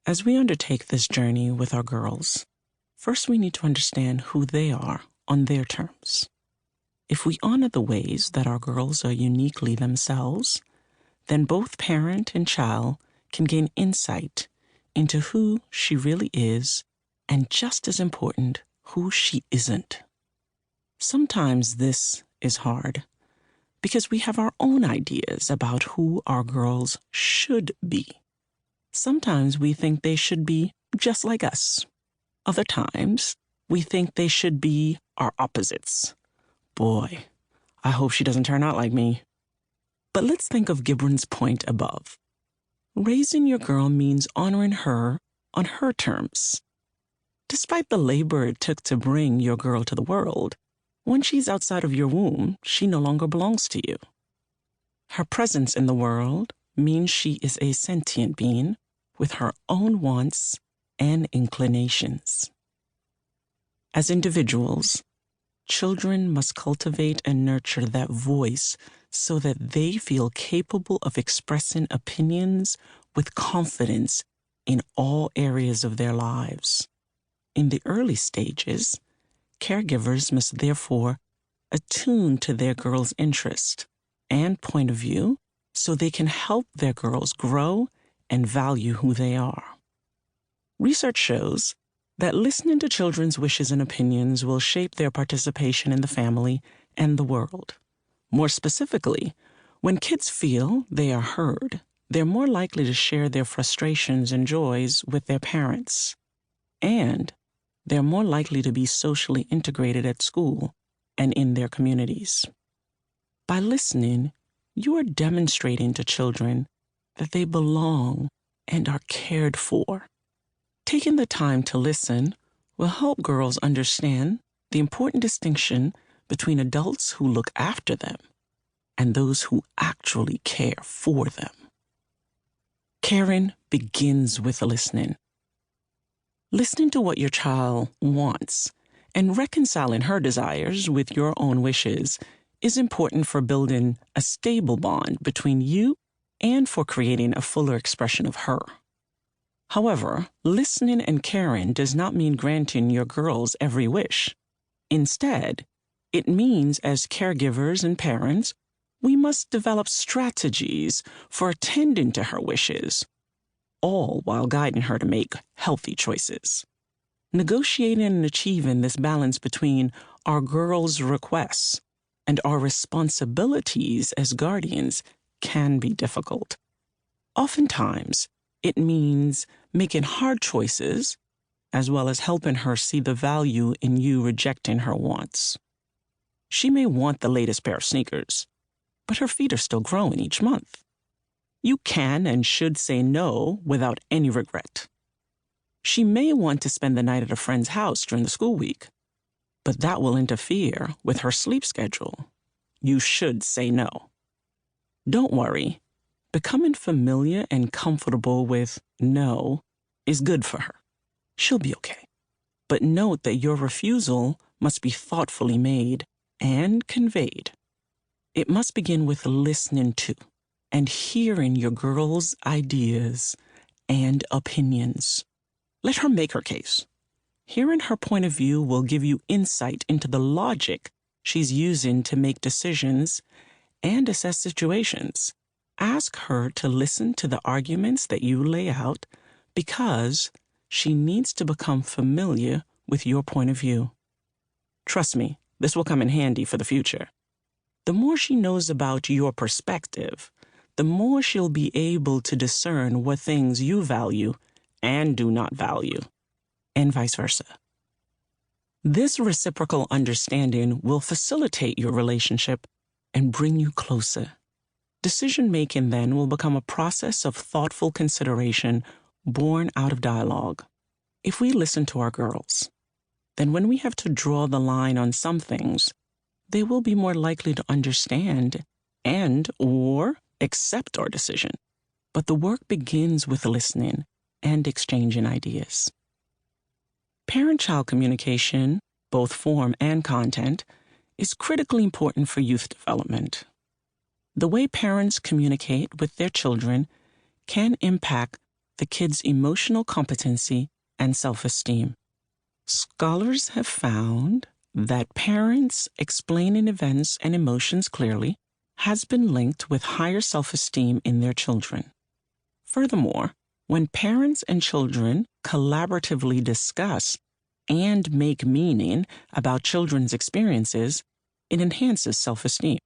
As we undertake this journey with our girls, first we need to understand who they are on their terms. If we honor the ways that our girls are uniquely themselves, then both parent and child can gain insight into who she really is and, just as important, who she isn't. Sometimes this is hard because we have our own ideas about who our girls should be. Sometimes we think they should be just like us. Other times, we think they should be our opposites. Boy, I hope she doesn't turn out like me. But let's think of Gibran's point above. Raising your girl means honoring her on her terms. Despite the labor it took to bring your girl to the world, when she's outside of your womb, she no longer belongs to you. Her presence in the world means she is a sentient being with her own wants and inclinations. As individuals, children must cultivate and nurture that voice so that they feel capable of expressing opinions with confidence in all areas of their lives. In the early stages, caregivers must therefore attune to their girls' interest and point of view so they can help their girls grow and value who they are. Research shows that listening to children's wishes and opinions will shape their participation in the family and the world. More specifically, when kids feel they are heard, they're more likely to share their frustrations and joys with their parents. And they're more likely to be socially integrated at school and in their communities. By listening, you are demonstrating to children that they belong and are cared for. Taking the time to listen will help girls understand the important distinction between adults who look after them and those who actually care for them. Caring begins with listening. Listening to what your child wants and reconciling her desires with your own wishes is important for building a stable bond between you and for creating a fuller expression of her. However, listening and caring does not mean granting your girls every wish. Instead, it means as caregivers and parents, we must develop strategies for attending to her wishes, all while guiding her to make healthy choices. Negotiating and achieving this balance between our girls' requests and our responsibilities as guardians can be difficult. Oftentimes, it means making hard choices as well as helping her see the value in you rejecting her wants. She may want the latest pair of sneakers, but her feet are still growing each month. You can and should say no without any regret. She may want to spend the night at a friend's house during the school week, but that will interfere with her sleep schedule. You should say no. Don't worry. Becoming familiar and comfortable with no is good for her. She'll be okay. But note that your refusal must be thoughtfully made and conveyed. It must begin with listening to and hearing your girl's ideas and opinions. Let her make her case. Hearing her point of view will give you insight into the logic she's using to make decisions and assess situations. Ask her to listen to the arguments that you lay out because she needs to become familiar with your point of view. Trust me, this will come in handy for the future. The more she knows about your perspective, the more she'll be able to discern what things you value and do not value, and vice versa. This reciprocal understanding will facilitate your relationship and bring you closer. Decision-making then will become a process of thoughtful consideration born out of dialogue. If we listen to our girls, then when we have to draw the line on some things, they will be more likely to understand and/or accept our decision. But the work begins with listening and exchanging ideas. Parent-child communication, both form and content, is critically important for youth development. The way parents communicate with their children can impact the kid's emotional competency and self-esteem. Scholars have found that parents explaining events and emotions clearly has been linked with higher self-esteem in their children. Furthermore, when parents and children collaboratively discuss and make meaning about children's experiences, it enhances self-esteem.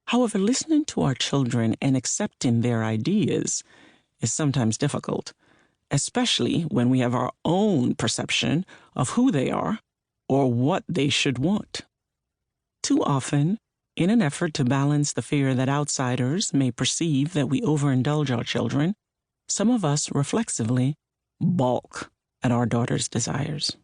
However, listening to our children and accepting their ideas is sometimes difficult, especially when we have our own perception of who they are or what they should want. Too often, in an effort to balance the fear that outsiders may perceive that we overindulge our children, some of us reflexively balk at our daughter's desires.